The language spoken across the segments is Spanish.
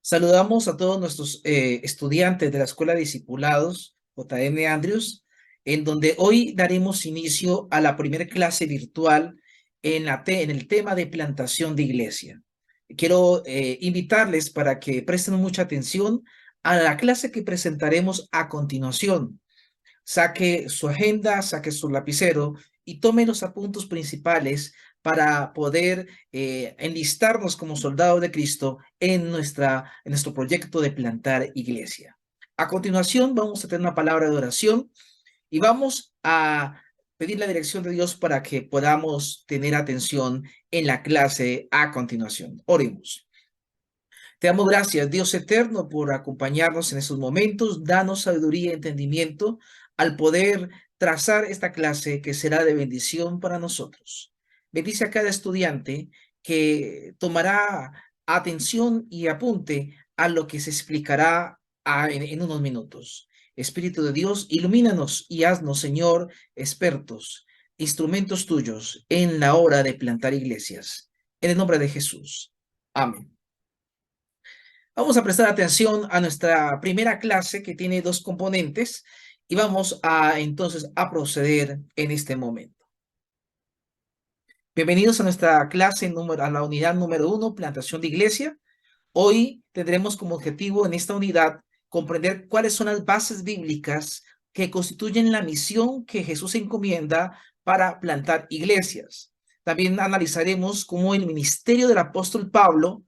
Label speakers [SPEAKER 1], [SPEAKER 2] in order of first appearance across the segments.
[SPEAKER 1] Saludamos a todos nuestros estudiantes de la Escuela de Discipulados, JM Andrews, en donde hoy daremos inicio a la primera clase virtual en el tema de plantación de iglesia. Quiero invitarles para que presten mucha atención a la clase que presentaremos a continuación. Saque su agenda, saque su lapicero y tome los apuntes principales para poder enlistarnos como soldados de Cristo en nuestro proyecto de plantar iglesia. A continuación vamos a tener una palabra de oración y vamos a pedir la dirección de Dios para que podamos tener atención en la clase a continuación. Oremos. Te damos gracias, Dios eterno, por acompañarnos en estos momentos. Danos sabiduría y entendimiento al poder trazar esta clase que será de bendición para nosotros. Bendice a cada estudiante que tomará atención y apunte a lo que se explicará en unos minutos. Espíritu de Dios, ilumínanos y haznos, Señor, expertos, instrumentos tuyos en la hora de plantar iglesias. En el nombre de Jesús. Amén. Vamos a prestar atención a nuestra primera clase que tiene dos componentes y vamos entonces a proceder en este momento. Bienvenidos a nuestra clase, a la unidad número 1, plantación de iglesia. Hoy tendremos como objetivo en esta unidad comprender cuáles son las bases bíblicas que constituyen la misión que Jesús encomienda para plantar iglesias. También analizaremos cómo el ministerio del apóstol Pablo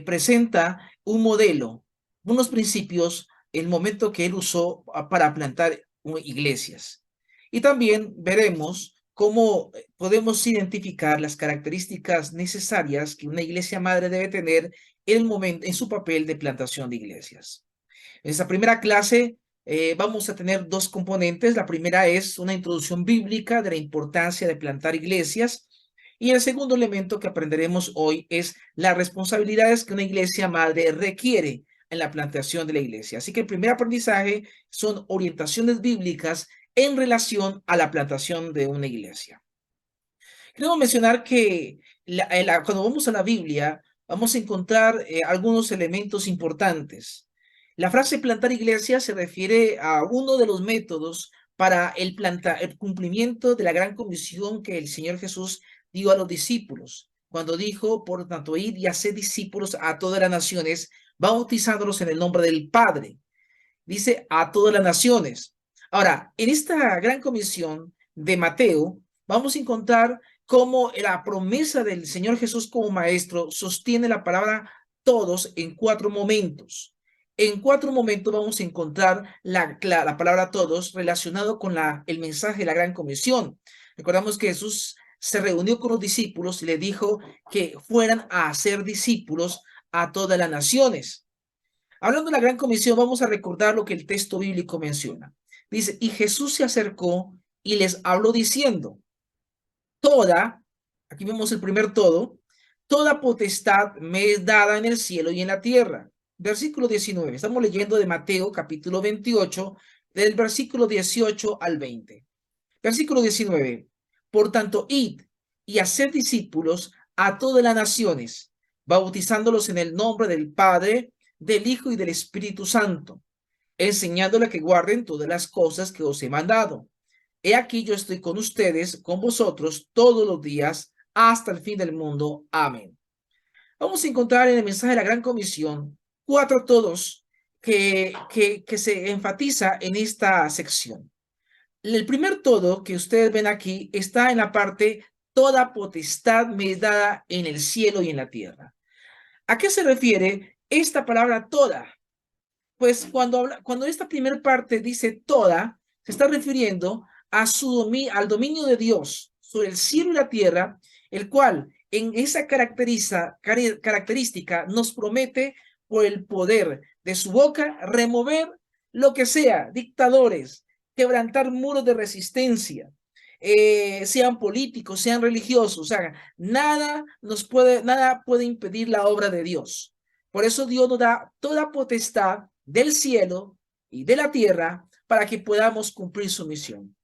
[SPEAKER 1] presenta un modelo, unos principios, el momento que él usó para plantar iglesias. Y también veremos cómo podemos identificar las características necesarias que una iglesia madre debe tener en su papel de plantación de iglesias. En esta primera clase vamos a tener dos componentes. La primera es una introducción bíblica de la importancia de plantar iglesias. Y el segundo elemento que aprenderemos hoy es las responsabilidades que una iglesia madre requiere en la plantación de la iglesia. Así que el primer aprendizaje son orientaciones bíblicas en relación a la plantación de una iglesia. Quiero mencionar que cuando vamos a la Biblia, vamos a encontrar algunos elementos importantes. La frase plantar iglesia se refiere a uno de los métodos para el cumplimiento de la gran comisión que el Señor Jesús dio a los discípulos, cuando dijo, por tanto, id y haced discípulos a todas las naciones, bautizándolos en el nombre del Padre. Dice a todas las naciones. Ahora, en esta gran comisión de Mateo, vamos a encontrar cómo la promesa del Señor Jesús como maestro sostiene la palabra todos en cuatro momentos. En cuatro momentos vamos a encontrar la palabra todos relacionado con el mensaje de la gran comisión. Recordamos que Jesús se reunió con los discípulos y le dijo que fueran a hacer discípulos a todas las naciones. Hablando de la gran comisión, vamos a recordar lo que el texto bíblico menciona. Dice, y Jesús se acercó y les habló diciendo, aquí vemos el primer todo, toda potestad me es dada en el cielo y en la tierra. Versículo 19, estamos leyendo de Mateo capítulo 28, del versículo 18 al 20. Versículo 19, por tanto, id y haced discípulos a todas las naciones, bautizándolos en el nombre del Padre, del Hijo y del Espíritu Santo, enseñándole que guarden todas las cosas que os he mandado. He aquí yo estoy con ustedes, con vosotros, todos los días, hasta el fin del mundo. Amén. Vamos a encontrar en el mensaje de la Gran Comisión cuatro todos que se enfatiza en esta sección. El primer todo que ustedes ven aquí está en la parte toda potestad me es dada en el cielo y en la tierra. ¿A qué se refiere esta palabra toda? Pues cuando esta primera parte dice toda, se está refiriendo al dominio de Dios sobre el cielo y la tierra, el cual en esa característica nos promete por el poder de su boca remover lo que sea, dictadores, quebrantar muros de resistencia, sean políticos, sean religiosos, o sea, nada puede impedir la obra de Dios. Por eso Dios nos da toda potestad del cielo y de la tierra para que podamos cumplir su misión.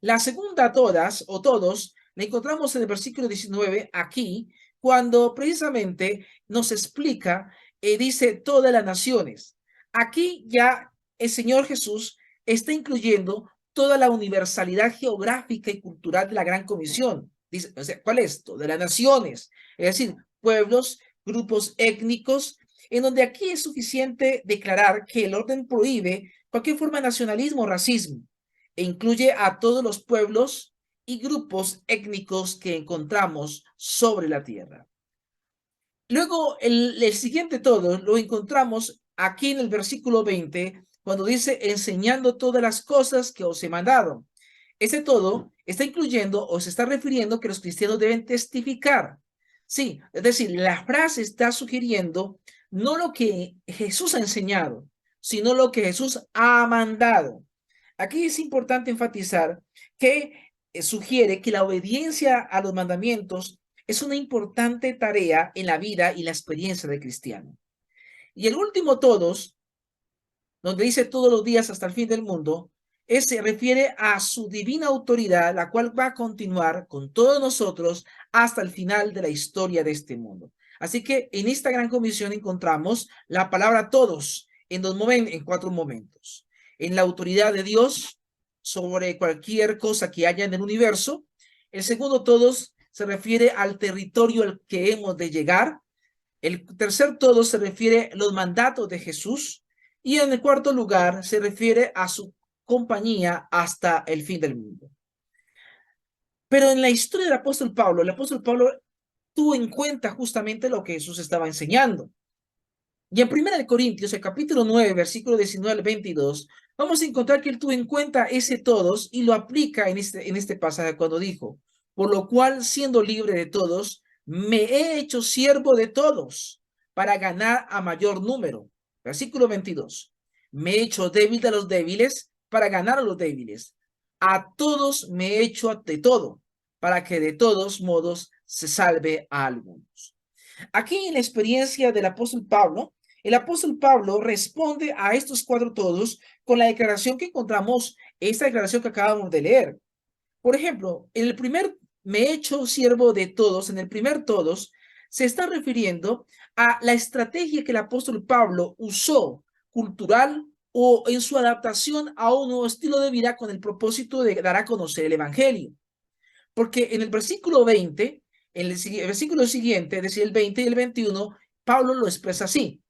[SPEAKER 1] La segunda, todas o todos, la encontramos en el versículo 19 aquí, cuando precisamente nos explica dice todas las naciones. Aquí ya el Señor Jesús está incluyendo toda la universalidad geográfica y cultural de la Gran Comisión. Dice, o sea, ¿cuál es? Todas las naciones, es decir, pueblos, grupos étnicos, en donde aquí es suficiente declarar que el orden prohíbe cualquier forma de nacionalismo o racismo e incluye a todos los pueblos y grupos étnicos que encontramos sobre la tierra. Luego, el siguiente todo lo encontramos aquí en el versículo 20, cuando dice, enseñando todas las cosas que os he mandado. Ese todo está incluyendo o se está refiriendo que los cristianos deben testificar. Sí, es decir, la frase está sugiriendo no lo que Jesús ha enseñado, sino lo que Jesús ha mandado. Aquí es importante enfatizar que sugiere que la obediencia a los mandamientos es una importante tarea en la vida y la experiencia del cristiano. Y el último todos, donde dice todos los días hasta el fin del mundo, se refiere a su divina autoridad, la cual va a continuar con todos nosotros hasta el final de la historia de este mundo. Así que en esta gran comisión encontramos la palabra todos en cuatro momentos. En la autoridad de Dios sobre cualquier cosa que haya en el universo. El segundo todos se refiere al territorio al que hemos de llegar. El tercer todo se refiere a los mandatos de Jesús. Y en el cuarto lugar se refiere a su compañía hasta el fin del mundo. Pero en la historia del apóstol Pablo, el apóstol Pablo tuvo en cuenta justamente lo que Jesús estaba enseñando. Y en 1 Corintios, el capítulo 9, versículo 19 al 22, vamos a encontrar que él tuvo en cuenta ese todos y lo aplica en este pasaje cuando dijo, por lo cual, siendo libre de todos, me he hecho siervo de todos para ganar a mayor número. Versículo 22, me he hecho débil de los débiles para ganar a los débiles. A todos me he hecho de todo, para que de todos modos se salve a algunos. Aquí en la experiencia del apóstol Pablo, el apóstol Pablo responde a estos cuatro todos con la declaración que encontramos, esta declaración que acabamos de leer. Por ejemplo, en el primer me he hecho siervo de todos, en el primer todos, se está refiriendo a la estrategia que el apóstol Pablo usó cultural o en su adaptación a un nuevo estilo de vida con el propósito de dar a conocer el evangelio. Porque en el versículo 20, en el versículo siguiente, es decir, el 20 y el 21, Pablo lo expresa así.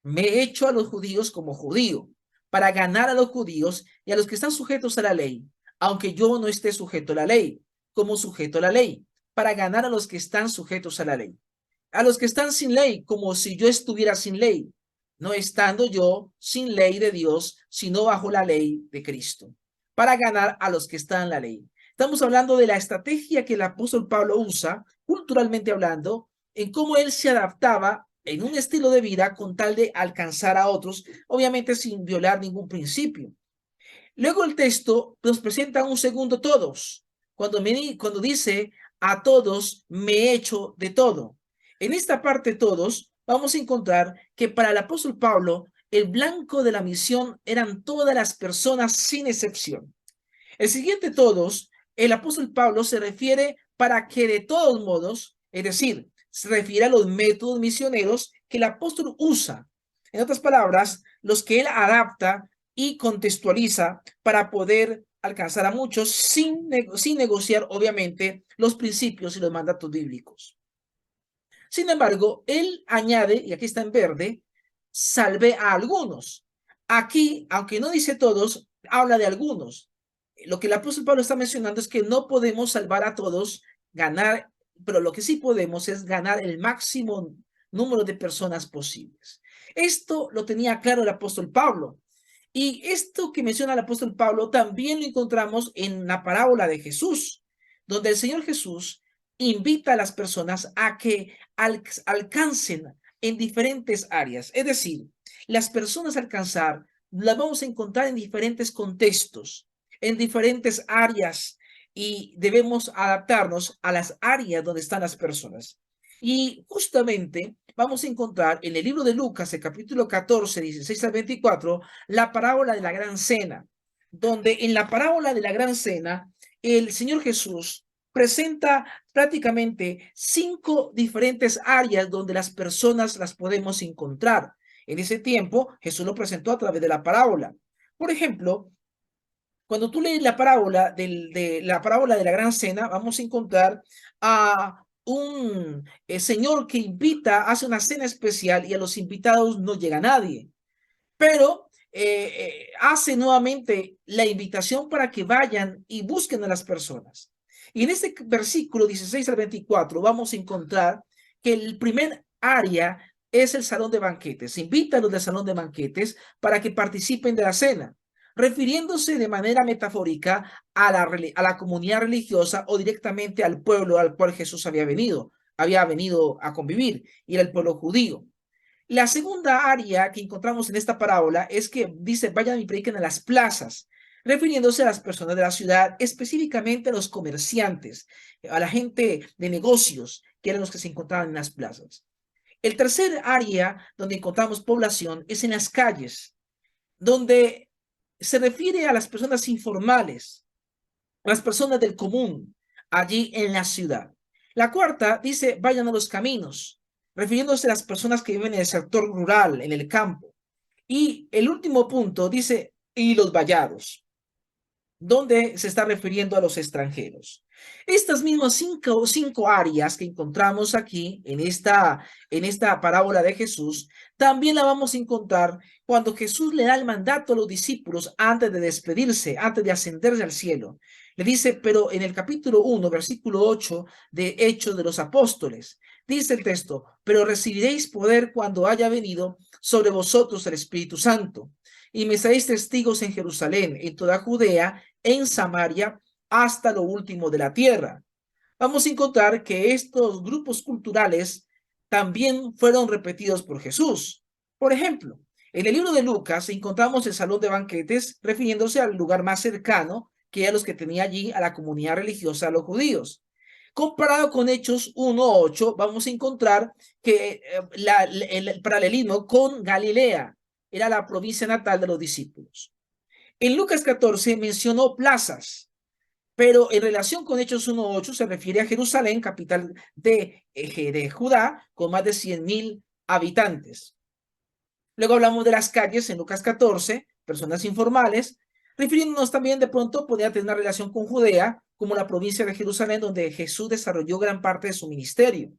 [SPEAKER 1] Me he hecho a los judíos como judío, para ganar a los judíos y a los que están sujetos a la ley, aunque yo no esté sujeto a la ley, como sujeto a la ley, para ganar a los que están sujetos a la ley. A los que están sin ley, como si yo estuviera sin ley, no estando yo sin ley de Dios, sino bajo la ley de Cristo, para ganar a los que están en la ley. Estamos hablando de la estrategia que el apóstol Pablo usa, culturalmente hablando, en cómo él se adaptaba en un estilo de vida con tal de alcanzar a otros, obviamente sin violar ningún principio. Luego el texto nos presenta un segundo todos, cuando dice a todos me he hecho de todo. En esta parte todos vamos a encontrar que para el apóstol Pablo el blanco de la misión eran todas las personas sin excepción. El siguiente todos, el apóstol Pablo se refiere para que de todos modos, es decir, se refiere a los métodos misioneros que el apóstol usa. En otras palabras, los que él adapta y contextualiza para poder alcanzar a muchos sin negociar, obviamente, los principios y los mandatos bíblicos. Sin embargo, él añade, y aquí está en verde, salve a algunos. Aquí, aunque no dice todos, habla de algunos. Lo que el apóstol Pablo está mencionando es que no podemos salvar a todos, ganar, pero lo que sí podemos es ganar el máximo número de personas posibles. Esto lo tenía claro el apóstol Pablo. Y esto que menciona el apóstol Pablo también lo encontramos en la parábola de Jesús, donde el Señor Jesús invita a las personas a que alcancen en diferentes áreas. Es decir, las personas a alcanzar las vamos a encontrar en diferentes contextos, en diferentes áreas, y debemos adaptarnos a las áreas donde están las personas. Y justamente vamos a encontrar en el libro de Lucas, el capítulo 14, 16 al 24, la parábola de la gran cena, donde en la parábola de la gran cena, el Señor Jesús presenta prácticamente 5 diferentes áreas donde las personas las podemos encontrar. En ese tiempo, Jesús lo presentó a través de la parábola. Por ejemplo, cuando tú lees la parábola de la gran cena, vamos a encontrar a un señor que invita, hace una cena especial y a los invitados no llega nadie, pero hace nuevamente la invitación para que vayan y busquen a las personas. Y en este versículo 16 al 24 vamos a encontrar que el primer área es el salón de banquetes. Invita a los del salón de banquetes para que participen de la cena, refiriéndose de manera metafórica a la comunidad religiosa o directamente al pueblo al cual Jesús había venido a convivir, y era el pueblo judío. La segunda área que encontramos en esta parábola es que dice, vayan y prediquen a las plazas, refiriéndose a las personas de la ciudad, específicamente a los comerciantes, a la gente de negocios, que eran los que se encontraban en las plazas. El tercer área donde encontramos población es en las calles, donde se refiere a las personas informales, las personas del común, allí en la ciudad. La cuarta dice, vayan a los caminos, refiriéndose a las personas que viven en el sector rural, en el campo. Y el último punto dice, y los vallados, donde se está refiriendo a los extranjeros. Estas mismas cinco áreas que encontramos aquí en esta parábola de Jesús, también la vamos a encontrar cuando Jesús le da el mandato a los discípulos antes de despedirse, antes de ascenderse al cielo. Le dice, pero en el capítulo 1, versículo 8 de Hechos de los Apóstoles, dice el texto, pero recibiréis poder cuando haya venido sobre vosotros el Espíritu Santo, y me seréis testigos en Jerusalén, en toda Judea, en Samaria, hasta lo último de la tierra. Vamos a encontrar que estos grupos culturales también fueron repetidos por Jesús. Por ejemplo, en el libro de Lucas encontramos el salón de banquetes refiriéndose al lugar más cercano que a los que tenía allí a la comunidad religiosa de los judíos. Comparado con Hechos 1:8, vamos a encontrar que el paralelismo con Galilea era la provincia natal de los discípulos. En Lucas 14 mencionó plazas, pero en relación con Hechos 1:8 se refiere a Jerusalén, capital de Judá, con más de 100,000 habitantes. Luego hablamos de las calles en Lucas 14, personas informales, refiriéndonos también de pronto podría tener una relación con Judea, como la provincia de Jerusalén, donde Jesús desarrolló gran parte de su ministerio.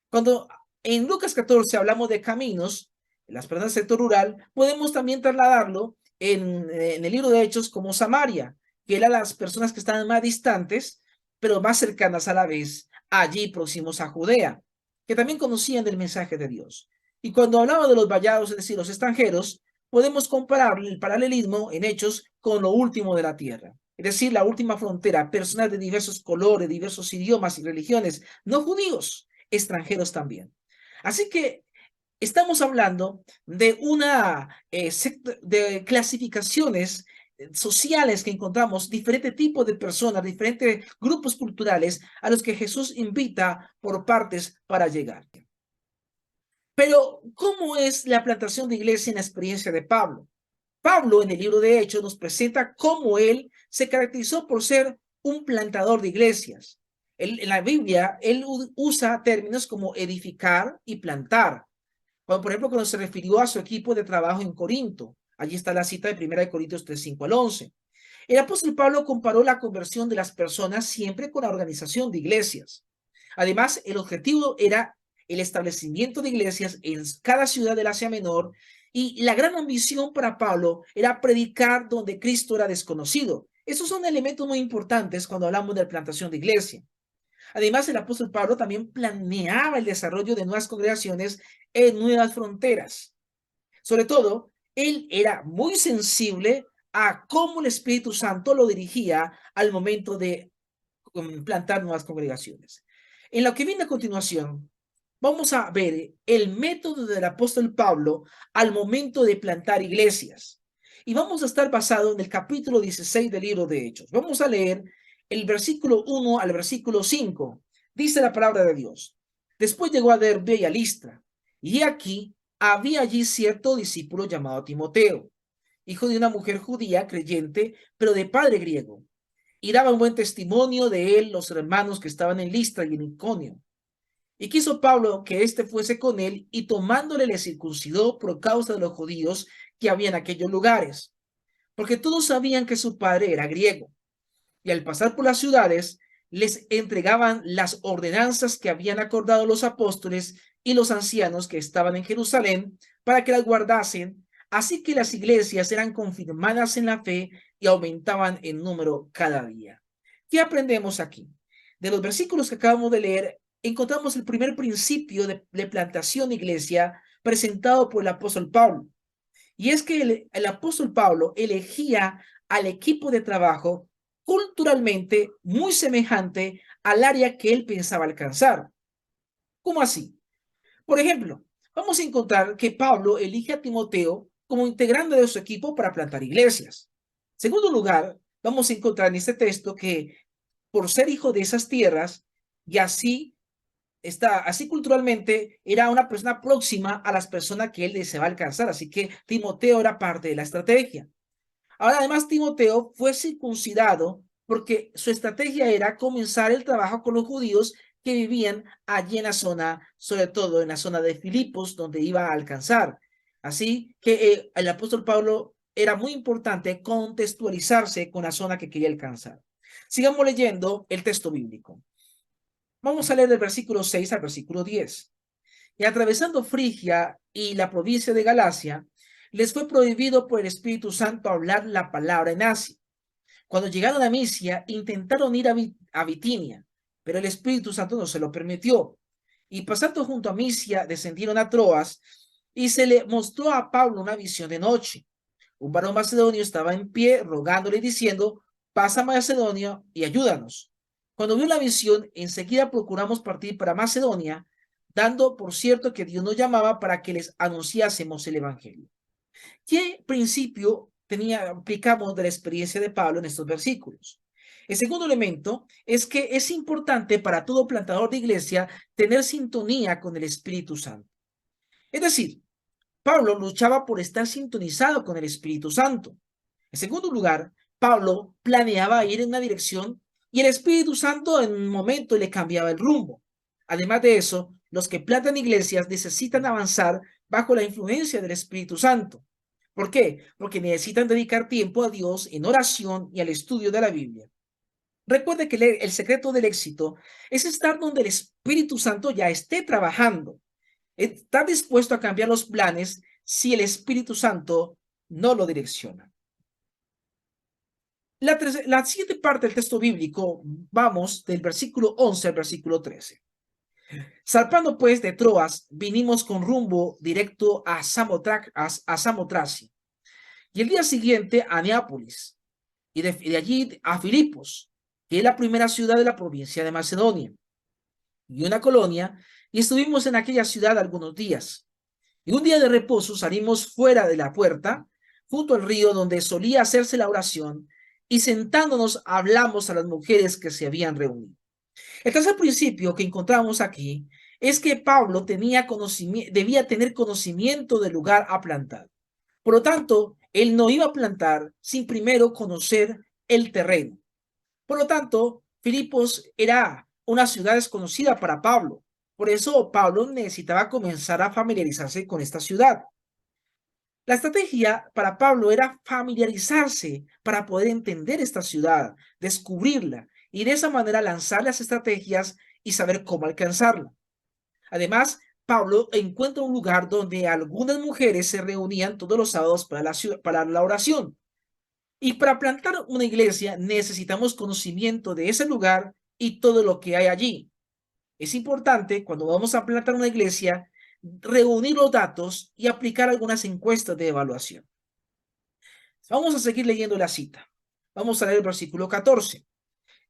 [SPEAKER 1] Cuando en Lucas 14 hablamos de caminos, las personas del sector rural, podemos también trasladarlo en el libro de Hechos como Samaria, que eran las personas que estaban más distantes, pero más cercanas a la vez, allí próximos a Judea, que también conocían del mensaje de Dios. Y cuando hablamos de los vallados, es decir, los extranjeros, podemos comparar el paralelismo en Hechos con lo último de la tierra. Es decir, la última frontera, personas de diversos colores, diversos idiomas y religiones, no judíos, extranjeros también. Así que estamos hablando de de clasificaciones sociales que encontramos, diferentes tipos de personas, diferentes grupos culturales a los que Jesús invita por partes para llegar. Pero, ¿cómo es la plantación de iglesia en la experiencia de Pablo? Pablo, en el libro de Hechos, nos presenta cómo él se caracterizó por ser un plantador de iglesias. En la Biblia, él usa términos como edificar y plantar. Cuando, por ejemplo, cuando se refirió a su equipo de trabajo en Corinto, allí está la cita de 1 Corintios 3, 5 al 11. El apóstol Pablo comparó la conversión de las personas siempre con la organización de iglesias. Además, el objetivo era el establecimiento de iglesias en cada ciudad del Asia Menor, y la gran ambición para Pablo era predicar donde Cristo era desconocido. Esos son elementos muy importantes cuando hablamos de la plantación de iglesia. Además, el apóstol Pablo también planeaba el desarrollo de nuevas congregaciones en nuevas fronteras. Sobre todo, él era muy sensible a cómo el Espíritu Santo lo dirigía al momento de plantar nuevas congregaciones. En lo que viene a continuación, vamos a ver el método del apóstol Pablo al momento de plantar iglesias. Y vamos a estar basado en el capítulo 16 del libro de Hechos. Vamos a leer el versículo 1 al versículo 5. Dice la palabra de Dios. Después llegó a Derbe y a Listra, y aquí había allí cierto discípulo llamado Timoteo, hijo de una mujer judía creyente, pero de padre griego. y daban buen testimonio de él los hermanos que estaban en Listra y en Iconio. Y quiso Pablo que éste fuese con él, y tomándole le circuncidó por causa de los judíos que había en aquellos lugares, porque todos sabían que su padre era griego. Y al pasar por las ciudades, les entregaban las ordenanzas que habían acordado los apóstoles y los ancianos que estaban en Jerusalén para que las guardasen. Así que las iglesias eran confirmadas en la fe y aumentaban en número cada día. ¿Qué aprendemos aquí? De los versículos que acabamos de leer, encontramos el primer principio de plantación de iglesia presentado por el apóstol Pablo. Y es que el apóstol Pablo elegía al equipo de trabajo culturalmente muy semejante al área que él pensaba alcanzar. ¿Cómo así? Por ejemplo, vamos a encontrar que Pablo elige a Timoteo como integrante de su equipo para plantar iglesias. En segundo lugar, vamos a encontrar en este texto que por ser hijo de esas tierras y así culturalmente era una persona próxima a las personas que él deseaba alcanzar. Así que Timoteo era parte de la estrategia. Ahora, además, Timoteo fue circuncidado porque su estrategia era comenzar el trabajo con los judíos que vivían allí en la zona, sobre todo en la zona de Filipos, donde iba a alcanzar. Así que el apóstol Pablo era muy importante contextualizarse con la zona que quería alcanzar. Sigamos leyendo el texto bíblico. Vamos a leer del versículo 6 al versículo 10. Y atravesando Frigia y la provincia de Galacia, les fue prohibido por el Espíritu Santo hablar la palabra en Asia. Cuando llegaron a Misia, intentaron ir a Bitinia, pero el Espíritu Santo no se lo permitió. Y pasando junto a Misia, descendieron a Troas, y se le mostró a Pablo una visión de noche. Un varón macedonio estaba en pie, rogándole y diciendo: pasa a Macedonia y ayúdanos. Cuando vio la visión, enseguida procuramos partir para Macedonia, dando por cierto que Dios nos llamaba para que les anunciásemos el evangelio. ¿Qué principio aplicamos de la experiencia de Pablo en estos versículos? El segundo elemento es que es importante para todo plantador de iglesia tener sintonía con el Espíritu Santo. Es decir, Pablo luchaba por estar sintonizado con el Espíritu Santo. En segundo lugar, Pablo planeaba ir en una dirección y el Espíritu Santo en un momento le cambiaba el rumbo. Además de eso, los que plantan iglesias necesitan avanzar bajo la influencia del Espíritu Santo. ¿Por qué? Porque necesitan dedicar tiempo a Dios en oración y al estudio de la Biblia. Recuerde que el secreto del éxito es estar donde el Espíritu Santo ya esté trabajando. Estar dispuesto a cambiar los planes si el Espíritu Santo no lo direcciona. La siguiente parte del texto bíblico, vamos del versículo 11 al versículo 13. Zarpando pues de Troas, vinimos con rumbo directo a Samotracia, y el día siguiente a Neápolis, y de allí a Filipos, que es la primera ciudad de la provincia de Macedonia, y una colonia, y estuvimos en aquella ciudad algunos días. Y un día de reposo salimos fuera de la puerta, junto al río donde solía hacerse la oración, y sentándonos hablamos a las mujeres que se habían reunido. El tercer principio que encontramos aquí es que Pablo debía tener conocimiento del lugar a plantar. Por lo tanto, él no iba a plantar sin primero conocer el terreno. Por lo tanto, Filipos era una ciudad desconocida para Pablo. Por eso Pablo necesitaba comenzar a familiarizarse con esta ciudad. La estrategia para Pablo era familiarizarse para poder entender esta ciudad, descubrirla y de esa manera lanzar las estrategias y saber cómo alcanzarla. Además, Pablo encuentra un lugar donde algunas mujeres se reunían todos los sábados para la oración. Y para plantar una iglesia necesitamos conocimiento de ese lugar y todo lo que hay allí. Es importante, cuando vamos a plantar una iglesia, reunir los datos y aplicar algunas encuestas de evaluación. Vamos a seguir leyendo la cita. Vamos a leer el versículo 14.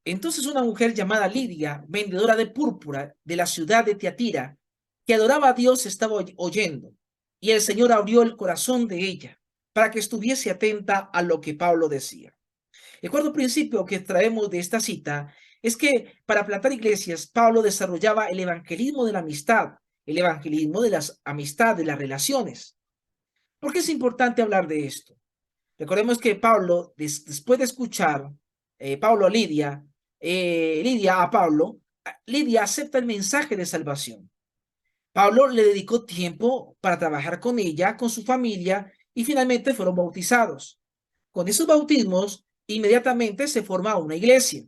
[SPEAKER 1] Entonces una mujer llamada Lidia, vendedora de púrpura de la ciudad de Tiatira, que adoraba a Dios, estaba oyendo, y el Señor abrió el corazón de ella para que estuviese atenta a lo que Pablo decía. El cuarto principio que traemos de esta cita es que para plantar iglesias, Pablo desarrollaba el evangelismo de la amistad, el evangelismo de las amistades, de las relaciones. ¿Por qué es importante hablar de esto? Recordemos que Pablo, después de escuchar Pablo a Lidia, Lidia a Pablo, Lidia acepta el mensaje de salvación. Pablo le dedicó tiempo para trabajar con ella, con su familia, y finalmente fueron bautizados. Con esos bautismos, inmediatamente se forma una iglesia.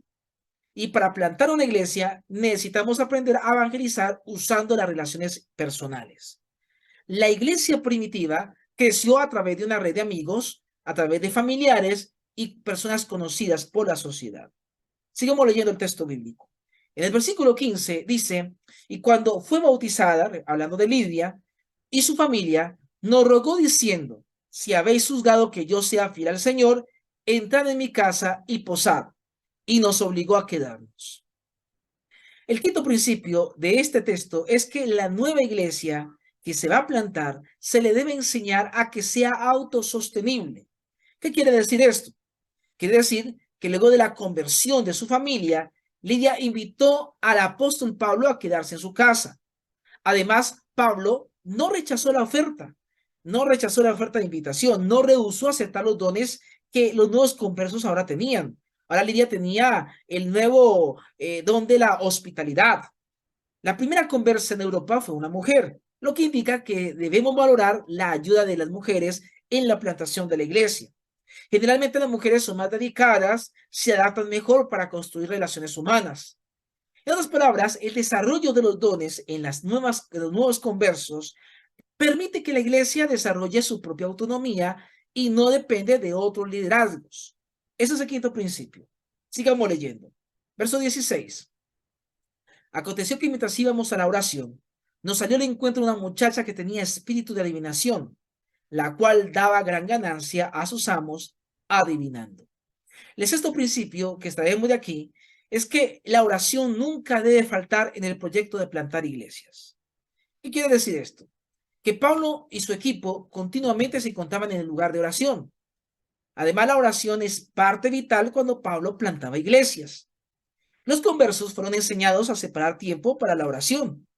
[SPEAKER 1] Y para plantar una iglesia necesitamos aprender a evangelizar usando las relaciones personales. La iglesia primitiva creció a través de una red de amigos, a través de familiares y personas conocidas por la sociedad. Sigamos leyendo el texto bíblico. En el versículo 15 dice, y cuando fue bautizada, hablando de Lidia, y su familia, nos rogó diciendo, si habéis juzgado que yo sea fiel al Señor, entrad en mi casa y posad. Y nos obligó a quedarnos. El quinto principio de este texto es que la nueva iglesia que se va a plantar se le debe enseñar a que sea autosostenible. ¿Qué quiere decir esto? Quiere decir que luego de la conversión de su familia, Lidia invitó al apóstol Pablo a quedarse en su casa. Además, Pablo no rechazó la oferta de invitación, no rehusó aceptar los dones que los nuevos conversos ahora tenían. Ahora Lidia tenía el nuevo don de la hospitalidad. La primera conversa en Europa fue una mujer, lo que indica que debemos valorar la ayuda de las mujeres en la plantación de la iglesia. Generalmente las mujeres son más dedicadas, se adaptan mejor para construir relaciones humanas. En otras palabras, el desarrollo de los dones en los nuevos conversos permite que la iglesia desarrolle su propia autonomía y no depende de otros liderazgos. Ese es el quinto principio. Sigamos leyendo. Verso 16. Aconteció que mientras íbamos a la oración, nos salió al encuentro una muchacha que tenía espíritu de adivinación, la cual daba gran ganancia a sus amos adivinando. El sexto principio que extraemos de aquí es que la oración nunca debe faltar en el proyecto de plantar iglesias. ¿Qué quiere decir esto? Que Pablo y su equipo continuamente se encontraban en el lugar de oración. Además, la oración es parte vital cuando Pablo plantaba iglesias. Los conversos fueron enseñados a separar tiempo para la oración.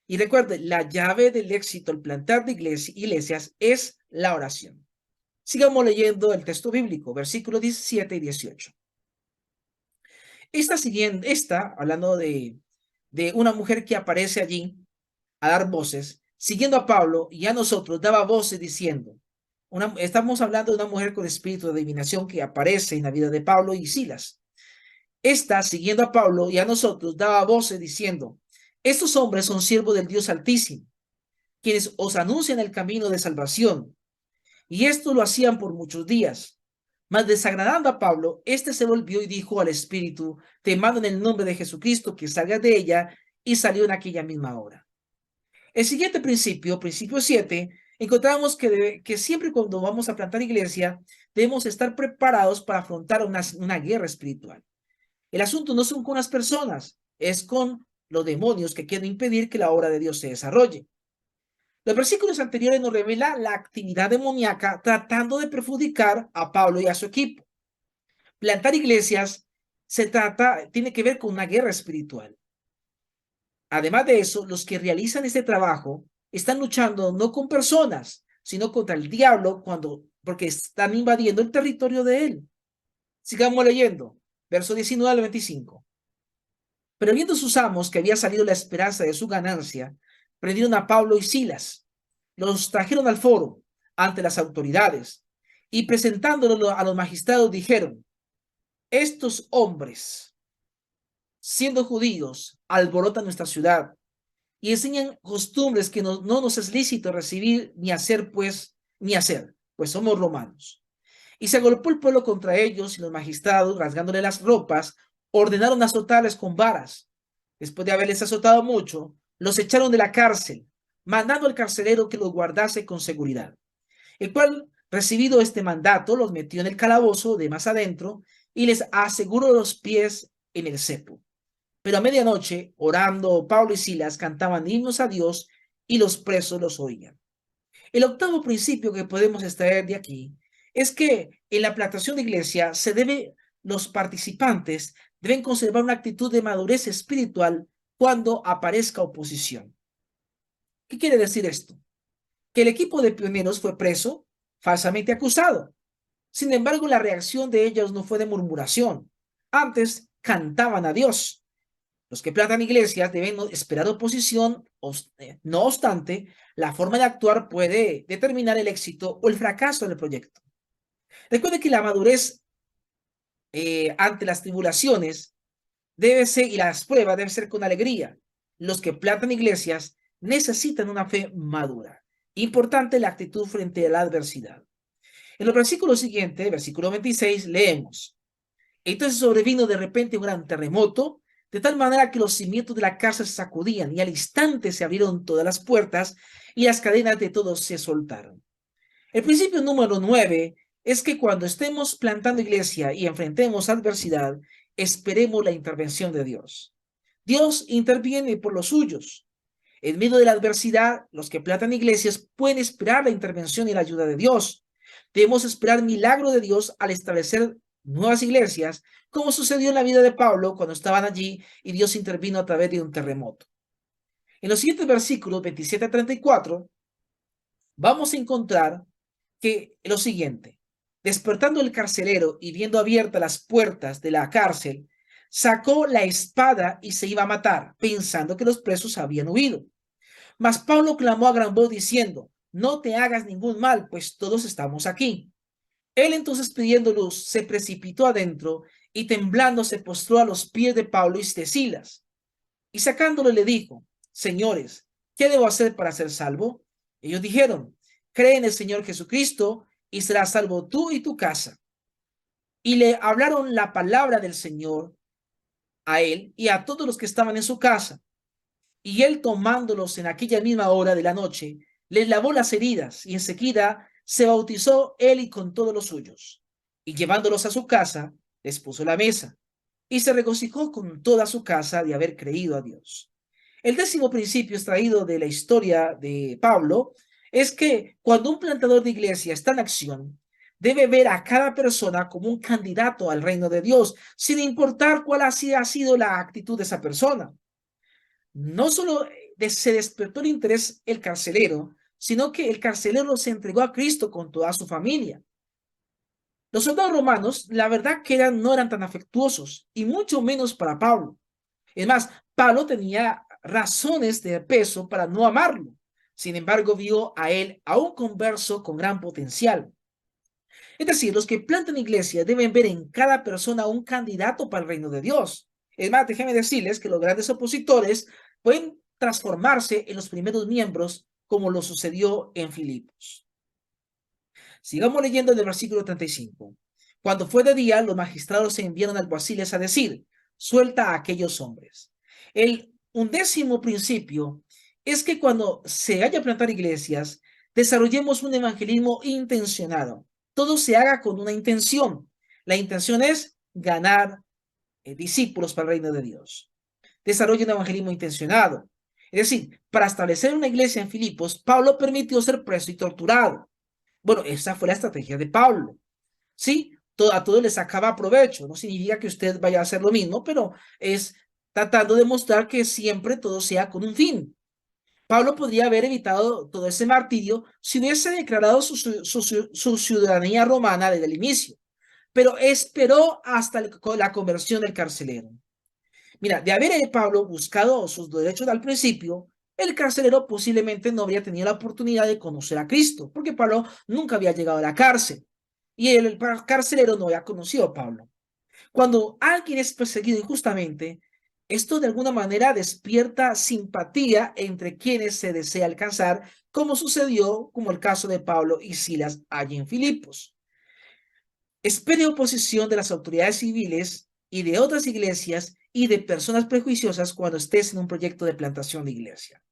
[SPEAKER 1] Y recuerden, la llave del éxito al plantar de iglesias es la oración. Sigamos leyendo el texto bíblico, versículos 17 y 18. Hablando de una mujer que aparece allí a dar voces, siguiendo a Pablo y a nosotros, daba voces diciendo, estamos hablando de una mujer con espíritu de adivinación que aparece en la vida de Pablo y Silas. Esta, siguiendo a Pablo y a nosotros, daba voces diciendo, estos hombres son siervos del Dios Altísimo, quienes os anuncian el camino de salvación. Y esto lo hacían por muchos días. Mas desagradando a Pablo, este se volvió y dijo al espíritu, te mando en el nombre de Jesucristo que salgas de ella, y salió en aquella misma hora. El siguiente principio, principio 7, encontramos que siempre cuando vamos a plantar iglesia, debemos estar preparados para afrontar una guerra espiritual. El asunto no son con las personas, es con los demonios que quieren impedir que la obra de Dios se desarrolle. Los versículos anteriores nos revelan la actividad demoníaca tratando de perjudicar a Pablo y a su equipo. Plantar iglesias tiene que ver con una guerra espiritual. Además de eso, los que realizan este trabajo están luchando no con personas, sino contra el diablo porque están invadiendo el territorio de él. Sigamos leyendo, verso 19 al 25. Pero viendo sus amos que había salido la esperanza de su ganancia, prendieron a Pablo y Silas, los trajeron al foro ante las autoridades y presentándolos a los magistrados dijeron, estos hombres, siendo judíos, alborotan nuestra ciudad y enseñan costumbres que no nos es lícito recibir ni hacer, pues somos romanos. Y se agolpó el pueblo contra ellos y los magistrados, rasgándole las ropas, ordenaron azotarles con varas. Después de haberles azotado mucho, los echaron de la cárcel, mandando al carcelero que los guardase con seguridad, el cual, recibido este mandato, los metió en el calabozo de más adentro y les aseguró los pies en el cepo. Pero a medianoche, orando, Pablo y Silas cantaban himnos a Dios y los presos los oían. El octavo principio que podemos extraer de aquí es que en la plantación de iglesia los participantes deben conservar una actitud de madurez espiritual cuando aparezca oposición. ¿Qué quiere decir esto? Que el equipo de pioneros fue preso, falsamente acusado. Sin embargo, la reacción de ellos no fue de murmuración, Antes cantaban a Dios. Los que plantan iglesias deben esperar oposición, no obstante, la forma de actuar puede determinar el éxito o el fracaso del proyecto. Recuerde que la madurez ante las tribulaciones debe ser, y las pruebas deben ser con alegría. Los que plantan iglesias necesitan una fe madura. Importante la actitud frente a la adversidad. En los versículos siguientes, versículo 26, leemos: entonces sobrevino de repente un gran terremoto, de tal manera que los cimientos de la casa se sacudían y al instante se abrieron todas las puertas y las cadenas de todos se soltaron. El principio número 9 es que cuando estemos plantando iglesia y enfrentemos adversidad, esperemos la intervención de Dios. Dios interviene por los suyos. En medio de la adversidad, los que plantan iglesias pueden esperar la intervención y la ayuda de Dios. Debemos esperar milagro de Dios al establecer nuevas iglesias, como sucedió en la vida de Pablo cuando estaban allí y Dios intervino a través de un terremoto. En los siguientes versículos 27 a 34, vamos a encontrar que lo siguiente: despertando el carcelero y viendo abiertas las puertas de la cárcel, sacó la espada y se iba a matar, pensando que los presos habían huido. Mas Pablo clamó a gran voz diciendo: no te hagas ningún mal, pues todos estamos aquí. Él entonces, pidiendo luz, se precipitó adentro y temblando se postró a los pies de Pablo y de Silas. Y sacándolo le dijo: señores, ¿qué debo hacer para ser salvo? Ellos dijeron: cree en el Señor Jesucristo y serás salvo tú y tu casa. Y le hablaron la palabra del Señor a él y a todos los que estaban en su casa. Y él, tomándolos en aquella misma hora de la noche, les lavó las heridas y enseguida se bautizó él y con todos los suyos. Y llevándolos a su casa, les puso la mesa y se regocijó con toda su casa de haber creído a Dios. El 10º principio extraído de la historia de Pablo es que cuando un plantador de iglesia está en acción, debe ver a cada persona como un candidato al reino de Dios, sin importar cuál ha sido la actitud de esa persona. No solo se despertó el interés el carcelero, sino que el carcelero se entregó a Cristo con toda su familia. Los soldados romanos, la verdad que no eran tan afectuosos, y mucho menos para Pablo. Es más, Pablo tenía razones de peso para no amarlo. Sin embargo, vio a él, a un converso con gran potencial. Es decir, los que plantan iglesia deben ver en cada persona un candidato para el reino de Dios. Es más, déjenme decirles que los grandes opositores pueden transformarse en los primeros miembros, como lo sucedió en Filipos. Sigamos leyendo en el versículo 35. Cuando fue de día, los magistrados enviaron alguaciles a decir: suelta a aquellos hombres. El 11º principio es que cuando se haya plantar iglesias, desarrollemos un evangelismo intencionado. Todo se haga con una intención. La intención es ganar discípulos para el reino de Dios. Desarrolla un evangelismo intencionado. Es decir, para establecer una iglesia en Filipos, Pablo permitió ser preso y torturado. Bueno, esa fue la estrategia de Pablo. Sí, a todos les sacaba provecho. No significa que usted vaya a hacer lo mismo, pero es tratando de mostrar que siempre todo sea con un fin. Pablo podría haber evitado todo ese martirio si hubiese declarado su ciudadanía romana desde el inicio, pero esperó hasta la conversión del carcelero. Mira, de haber Pablo buscado sus derechos al principio, el carcelero posiblemente no habría tenido la oportunidad de conocer a Cristo, porque Pablo nunca había llegado a la cárcel y el carcelero no había conocido a Pablo. Cuando alguien es perseguido injustamente, esto de alguna manera despierta simpatía entre quienes se desea alcanzar, como sucedió como el caso de Pablo y Silas allí en Filipos. Espere oposición de las autoridades civiles y de otras iglesias y de personas prejuiciosas cuando estés en un proyecto de plantación de iglesia.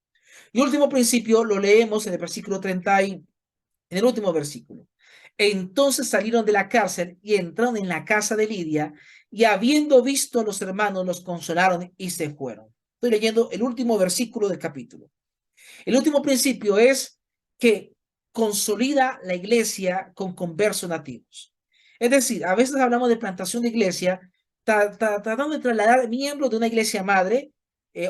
[SPEAKER 1] Y último principio lo leemos en el versículo 30 y en el último versículo. Entonces salieron de la cárcel y entraron en la casa de Lidia, y habiendo visto a los hermanos, los consolaron y se fueron. Estoy leyendo el último versículo del capítulo. El último principio es que consolida la iglesia con conversos nativos. Es decir, a veces hablamos de plantación de iglesia, tratando de trasladar miembros de una iglesia madre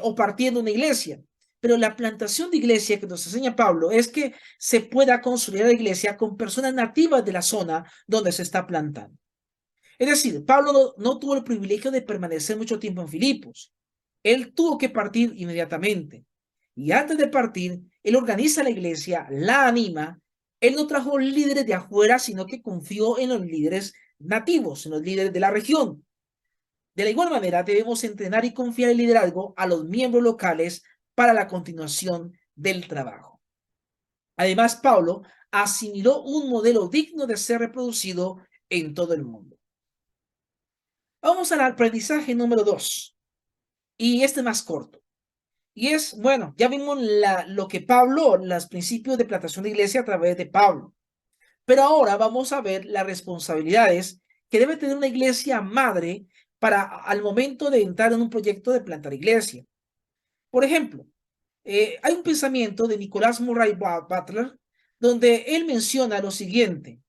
[SPEAKER 1] o partiendo una iglesia. Pero la plantación de iglesia que nos enseña Pablo es que se pueda consolidar la iglesia con personas nativas de la zona donde se está plantando. Es decir, Pablo no tuvo el privilegio de permanecer mucho tiempo en Filipos. Él tuvo que partir inmediatamente. Y antes de partir, él organiza la iglesia, la anima. Él no trajo líderes de afuera, sino que confió en los líderes nativos, en los líderes de la región. De la igual manera, debemos entrenar y confiar el liderazgo a los miembros locales para la continuación del trabajo. Además, Pablo asimiló un modelo digno de ser reproducido en todo el mundo. Vamos al aprendizaje número 2, y este más corto. Y es, bueno, ya vimos lo que Pablo, los principios de plantación de iglesia a través de Pablo. Pero ahora vamos a ver las responsabilidades que debe tener una iglesia madre para al momento de entrar en un proyecto de plantar iglesia. Por ejemplo, hay un pensamiento de Nicolás Murray Butler donde él menciona lo siguiente: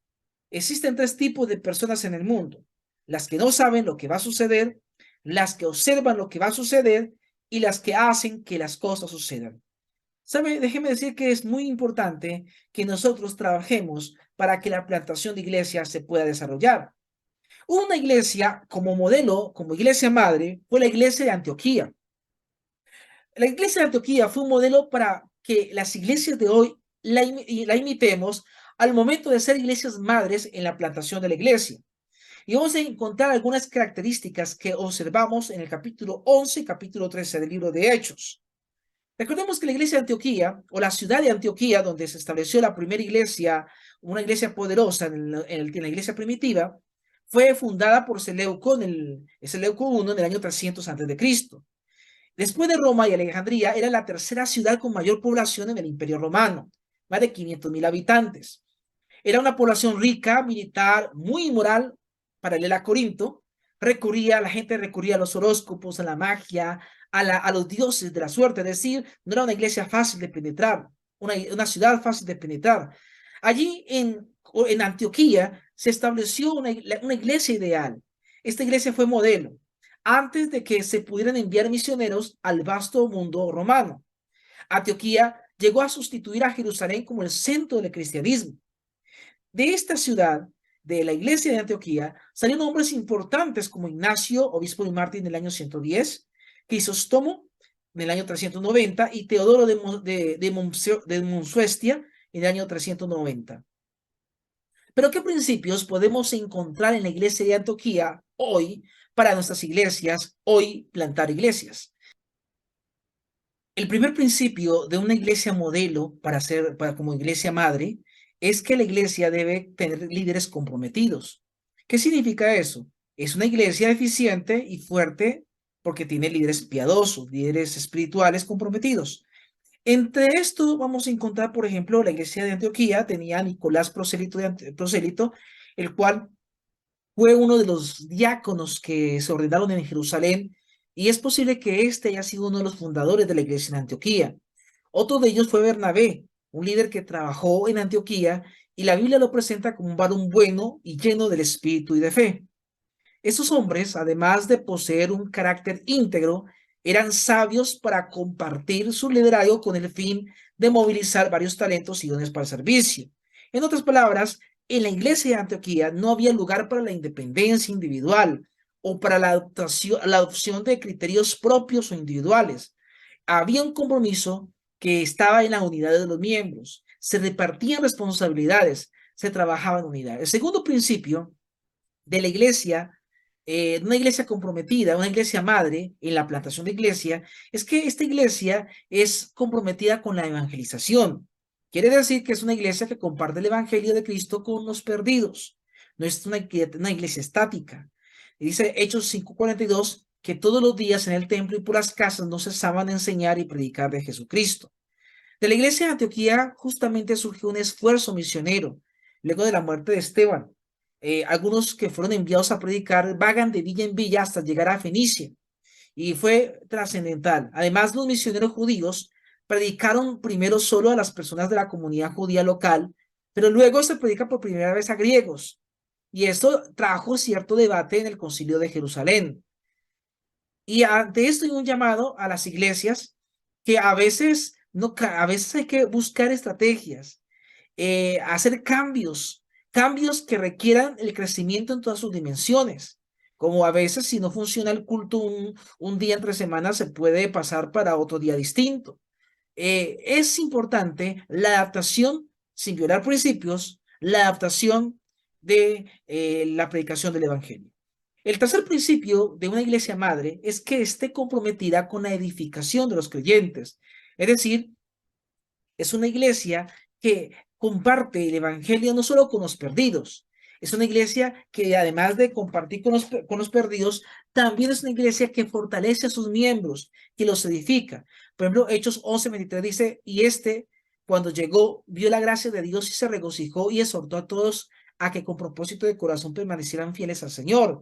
[SPEAKER 1] existen tres tipos de personas en el mundo: las que no saben lo que va a suceder, las que observan lo que va a suceder y las que hacen que las cosas sucedan. ¿Sabe? Déjeme decir que es muy importante que nosotros trabajemos para que la plantación de iglesias se pueda desarrollar. Una iglesia como modelo, como iglesia madre, fue la iglesia de Antioquía. La iglesia de Antioquía fue un modelo para que las iglesias de hoy la imitemos al momento de ser iglesias madres en la plantación de la iglesia. Y vamos a encontrar algunas características que observamos en el capítulo 11 y capítulo 13 del libro de Hechos. Recordemos que la iglesia de Antioquía, o la ciudad de Antioquía, donde se estableció la primera iglesia, una iglesia poderosa en la iglesia primitiva, fue fundada por Seleuco, Seleuco I en el año 300 a.C. Después de Roma y Alejandría, era la tercera ciudad con mayor población en el Imperio Romano, más de 500,000 habitantes. Era una población rica, militar, muy inmoral, paralela a Corinto. La gente recurría a los horóscopos, a la magia, a los dioses de la suerte. Es decir, no era una iglesia fácil de penetrar, una ciudad fácil de penetrar. Allí en Antioquía se estableció una iglesia ideal. Esta iglesia fue modelo antes de que se pudieran enviar misioneros al vasto mundo romano. Antioquía llegó a sustituir a Jerusalén como el centro del cristianismo. De esta ciudad, de la iglesia de Antioquía, salieron hombres importantes como Ignacio, obispo de Mártir en el año 110, Crisóstomo en el año 390 y Teodoro de Monsuestia en el año 390. Pero ¿qué principios podemos encontrar en la iglesia de Antioquía hoy para nuestras iglesias, hoy plantar iglesias? El primer principio de una iglesia modelo para como iglesia madre es que la iglesia debe tener líderes comprometidos. ¿Qué significa eso? Es una iglesia eficiente y fuerte porque tiene líderes piadosos, líderes espirituales comprometidos. Entre esto vamos a encontrar, por ejemplo, la iglesia de Antioquía tenía a Nicolás Prosélito, el cual fue uno de los diáconos que se ordenaron en Jerusalén, y es posible que este haya sido uno de los fundadores de la iglesia en Antioquía. Otro de ellos fue Bernabé, un líder que trabajó en Antioquía, y la Biblia lo presenta como un varón bueno y lleno del espíritu y de fe. Esos hombres, además de poseer un carácter íntegro, eran sabios para compartir su liderazgo con el fin de movilizar varios talentos y dones para el servicio. En otras palabras, en la iglesia de Antioquía no había lugar para la independencia individual o para la adopción de criterios propios o individuales. Había un compromiso que estaba en la unidad de los miembros. Se repartían responsabilidades, se trabajaba en unidad. El segundo principio de la iglesia, una iglesia comprometida, una iglesia madre en la plantación de iglesia, es que esta iglesia es comprometida con la evangelización. Quiere decir que es una iglesia que comparte el evangelio de Cristo con los perdidos. No es una iglesia estática. Dice Hechos 5:42 que todos los días en el templo y por las casas no cesaban de enseñar y predicar de Jesucristo. De la iglesia de Antioquía justamente surgió un esfuerzo misionero luego de la muerte de Esteban. Algunos que fueron enviados a predicar vagan de villa en villa hasta llegar a Fenicia, y fue trascendental. Además, los misioneros judíos predicaron primero solo a las personas de la comunidad judía local, pero luego se predica por primera vez a griegos, y esto trajo cierto debate en el Concilio de Jerusalén. Y ante esto hay un llamado a las iglesias que a veces, no, a veces hay que buscar estrategias, hacer cambios cambios que requieran el crecimiento en todas sus dimensiones. Como a veces, si no funciona el culto un día entre semanas, se puede pasar para otro día distinto. Es importante la adaptación, sin violar principios, la adaptación de la predicación del Evangelio. El tercer principio de una iglesia madre es que esté comprometida con la edificación de los creyentes. Es decir, es una iglesia que comparte el evangelio no solo con los perdidos, es una iglesia que además de compartir con los perdidos, también es una iglesia que fortalece a sus miembros, que los edifica. Por ejemplo, Hechos 11:23 dice, y cuando llegó, vio la gracia de Dios y se regocijó y exhortó a todos a que con propósito de corazón permanecieran fieles al Señor.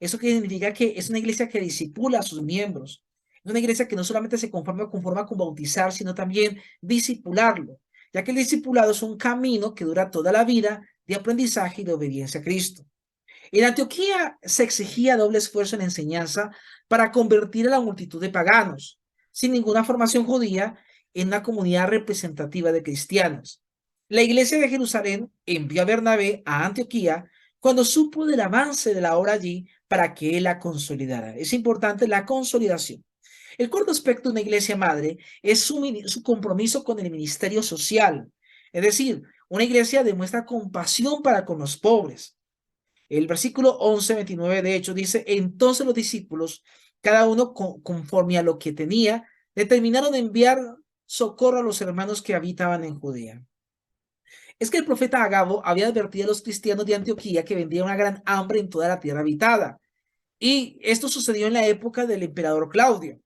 [SPEAKER 1] Eso que significa que es una iglesia que disipula a sus miembros. Es una iglesia que no solamente se conforma con bautizar, sino también discipularlo, ya que el discipulado es un camino que dura toda la vida de aprendizaje y de obediencia a Cristo. En Antioquía se exigía doble esfuerzo en la enseñanza para convertir a la multitud de paganos, sin ninguna formación judía, en una comunidad representativa de cristianos. La iglesia de Jerusalén envió a Bernabé a Antioquía cuando supo del avance de la obra allí para que él la consolidara. Es importante la consolidación. El cuarto aspecto de una iglesia madre es su compromiso con el ministerio social. Es decir, una iglesia demuestra compasión para con los pobres. El versículo 11:29 de hecho dice, entonces los discípulos, cada uno conforme a lo que tenía, determinaron enviar socorro a los hermanos que habitaban en Judea. Es que el profeta Agabo había advertido a los cristianos de Antioquía que vendría una gran hambre en toda la tierra habitada. Y esto sucedió en la época del emperador Claudio.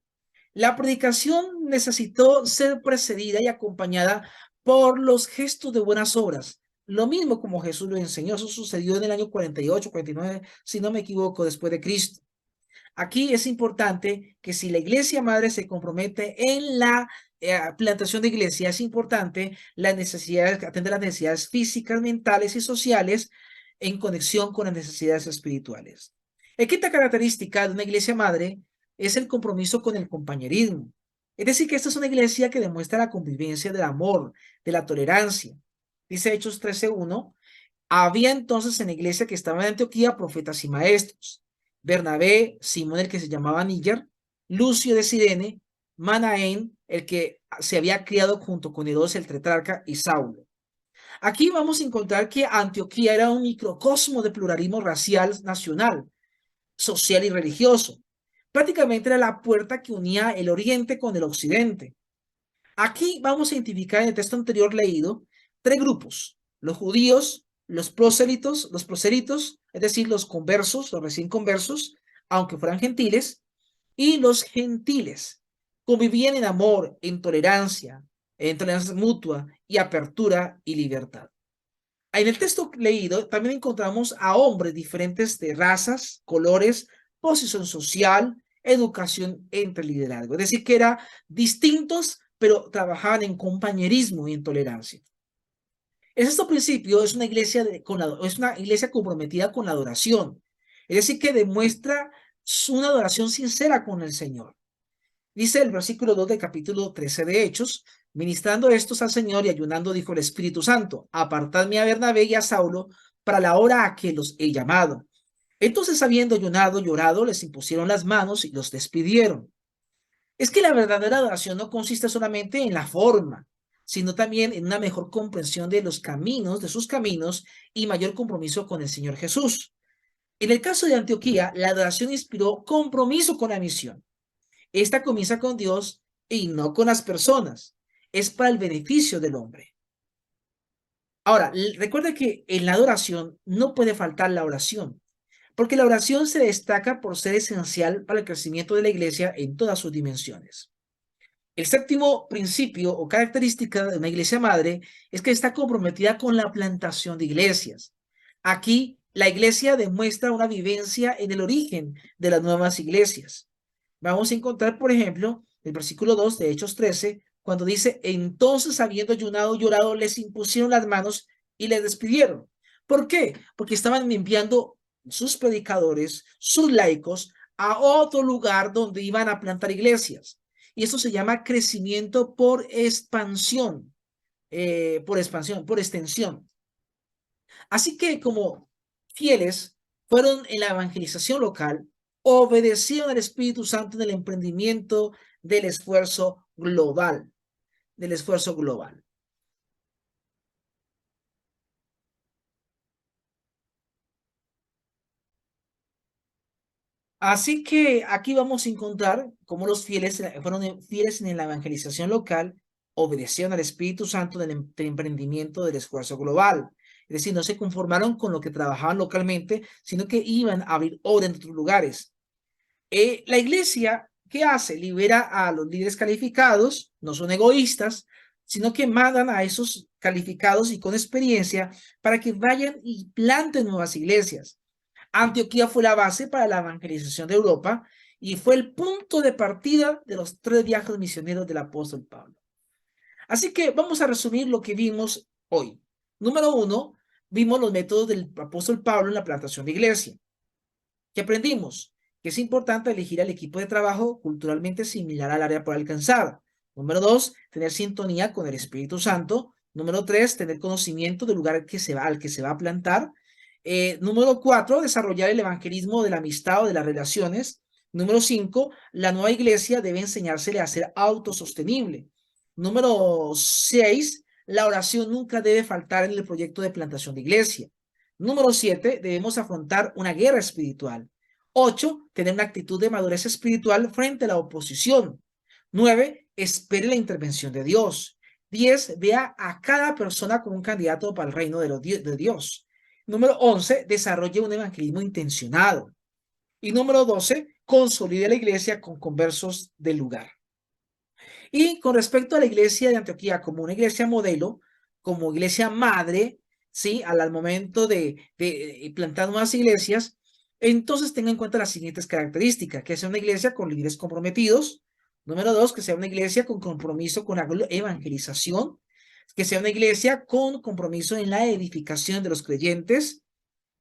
[SPEAKER 1] La predicación necesitó ser precedida y acompañada por los gestos de buenas obras. Lo mismo como Jesús lo enseñó. Eso sucedió en el año 48, 49, si no me equivoco, después de Cristo. Aquí es importante que si la iglesia madre se compromete en la plantación de iglesia, es importante atender las necesidades físicas, mentales y sociales en conexión con las necesidades espirituales. La quinta característica de una iglesia madre es el compromiso con el compañerismo. Es decir, que esta es una iglesia que demuestra la convivencia del amor, de la tolerancia. Dice Hechos 13:1, había entonces en la iglesia que estaba en Antioquía profetas y maestros. Bernabé, Simón el que se llamaba Níger, Lucio de Cirene, Manaén, el que se había criado junto con Herodes el tetrarca y Saulo. Aquí vamos a encontrar que Antioquía era un microcosmo de pluralismo racial, nacional, social y religioso. Prácticamente era la puerta que unía el oriente con el occidente. Aquí vamos a identificar en el texto anterior leído tres grupos: los judíos, los proselitos, es decir, los conversos, los recién conversos, aunque fueran gentiles, y los gentiles. Convivían en amor, en tolerancia mutua y apertura y libertad. En el texto leído también encontramos a hombres diferentes de razas, colores, posición social, educación entre liderazgo. Es decir, que eran distintos, pero trabajaban en compañerismo y en tolerancia. El sexto principio es es una iglesia comprometida con la adoración. Es decir, que demuestra una adoración sincera con el Señor. Dice el versículo 2 del capítulo 13 de Hechos, ministrando estos al Señor y ayunando, dijo el Espíritu Santo, apartadme a Bernabé y a Saulo para la hora a que los he llamado. Entonces, habiendo ayunado, llorado, les impusieron las manos y los despidieron. Es que la verdadera adoración no consiste solamente en la forma, sino también en una mejor comprensión de los caminos, de sus caminos y mayor compromiso con el Señor Jesús. En el caso de Antioquía, la adoración inspiró compromiso con la misión. Esta comienza con Dios y no con las personas. Es para el beneficio del hombre. Ahora, recuerda que en la adoración no puede faltar la oración, porque la oración se destaca por ser esencial para el crecimiento de la iglesia en todas sus dimensiones. El séptimo principio o característica de una iglesia madre es que está comprometida con la plantación de iglesias. Aquí, la iglesia demuestra una vivencia en el origen de las nuevas iglesias. Vamos a encontrar, por ejemplo, el versículo 2 de Hechos 13, cuando dice, entonces habiendo ayunado y llorado, les impusieron las manos y les despidieron. ¿Por qué? Porque estaban enviando sus predicadores, sus laicos, a otro lugar donde iban a plantar iglesias. Y eso se llama crecimiento por expansión, por extensión. Así que como fieles fueron en la evangelización local, obedecieron al Espíritu Santo en el emprendimiento del esfuerzo global. Así que aquí vamos a encontrar cómo los fieles fueron fieles en la evangelización local, obedecieron al Espíritu Santo del emprendimiento del esfuerzo global. Es decir, no se conformaron con lo que trabajaban localmente, sino que iban a abrir obra en otros lugares. La iglesia, ¿qué hace? Libera a los líderes calificados, no son egoístas, sino que mandan a esos calificados y con experiencia para que vayan y planten nuevas iglesias. Antioquía fue la base para la evangelización de Europa y fue el punto de partida de los 3 viajes misioneros del apóstol Pablo. Así que vamos a resumir lo que vimos hoy. Número 1, vimos los métodos del apóstol Pablo en la plantación de iglesia. ¿Qué aprendimos? Que es importante elegir al equipo de trabajo culturalmente similar al área por alcanzar. Número 2, tener sintonía con el Espíritu Santo. Número 3, tener conocimiento del lugar al que se va a plantar. Número 4, desarrollar el evangelismo de la amistad o de las relaciones. Número 5, la nueva iglesia debe enseñársele a ser autosostenible. Número 6, la oración nunca debe faltar en el proyecto de plantación de iglesia. Número 7, debemos afrontar una guerra espiritual. 8, tener una actitud de madurez espiritual frente a la oposición. 9, espere la intervención de Dios. 10, vea a cada persona como un candidato para el reino de Dios. Número 11, desarrolle un evangelismo intencionado. Y número 12, consolide la iglesia con conversos del lugar. Y con respecto a la iglesia de Antioquía como una iglesia modelo, como iglesia madre, ¿sí? Al momento de plantar nuevas iglesias, entonces tenga en cuenta las siguientes características: que sea una iglesia con líderes comprometidos. Número 2, que sea una iglesia con compromiso con la evangelización, que sea una iglesia con compromiso en la edificación de los creyentes,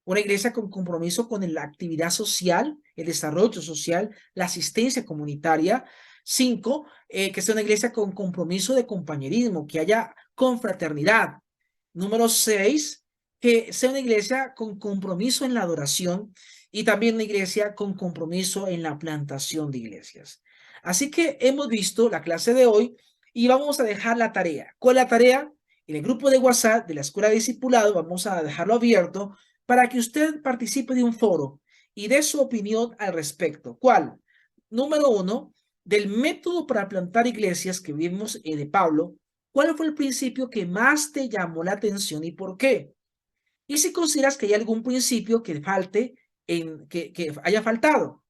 [SPEAKER 1] una iglesia con compromiso con la actividad social, el desarrollo social, la asistencia comunitaria. 5, que sea una iglesia con compromiso de compañerismo, que haya confraternidad. Número 6, que sea una iglesia con compromiso en la adoración y también una iglesia con compromiso en la plantación de iglesias. Así que hemos visto la clase de hoy y vamos a dejar la tarea. ¿Cuál es la tarea? En el grupo de WhatsApp de la Escuela de Discipulado vamos a dejarlo abierto para que usted participe de un foro y dé su opinión al respecto. ¿Cuál? Número 1, del método para plantar iglesias que vimos de Pablo, ¿cuál fue el principio que más te llamó la atención y por qué? Y si consideras que hay algún principio que falte, que haya faltado.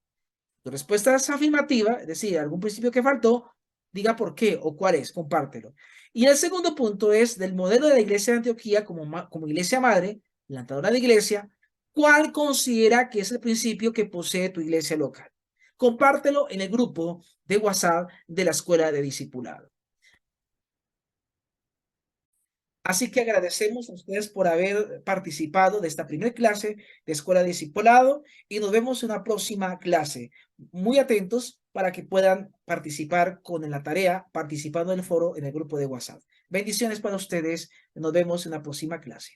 [SPEAKER 1] Tu respuesta es afirmativa, es decir, algún principio que faltó, diga por qué o cuál es, compártelo. Y el segundo punto es del modelo de la iglesia de Antioquía como iglesia madre, plantadora de iglesia, ¿cuál considera que es el principio que posee tu iglesia local? Compártelo en el grupo de WhatsApp de la Escuela de Discipulado. Así que agradecemos a ustedes por haber participado de esta primera clase de Escuela de Discipulado y nos vemos en una próxima clase. Muy atentos para que puedan participar con la tarea, participando en el foro en el grupo de WhatsApp. Bendiciones para ustedes. Nos vemos en la próxima clase.